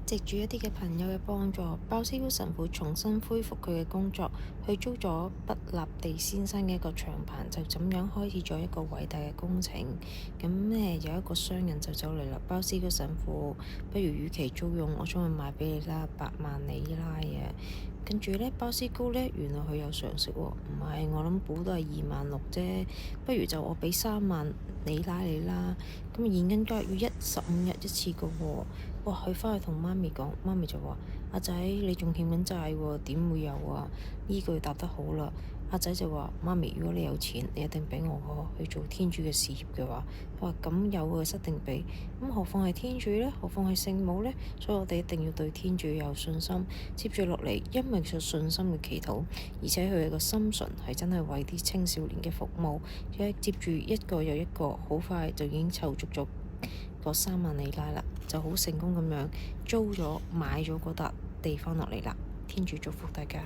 藉住一啲嘅朋友嘅幫助，鮑思高神父重新恢復佢嘅工作，去租咗畢立地先生嘅一個長棚，就咁樣開始咗一個偉大嘅工程。咁有一個商人就走嚟啦，鮑思高神父，不如與其租用，我將佢賣俾你啦，8萬里拉啊！跟住呢，鮑思高呢，原來佢有常識喎，唔係我諗估都係2萬6啫，不如就我俾3萬里拉你啦。咁現金交易要15日一次嘅喎。哇！佢返去同媽咪講，媽咪就話：阿仔，你仲欠緊債喎，點會有啊？呢句答得好啦。阿仔就話：媽咪，如果你有錢，你一定俾我去做天主嘅事業嘅話，佢話咁有嘅一定俾。咁何況係天主呢？何況係聖母呢？所以我哋一定要對天主有信心。接住落嚟，因為佢信心嘅祈禱，而且佢嘅個心純係真係為啲青少年嘅服務，接住一個又一個，好快就已經湊足咗嗰3萬里拉啦，就好成功咁樣租咗買咗嗰笪地方落嚟啦。天主祝福大家。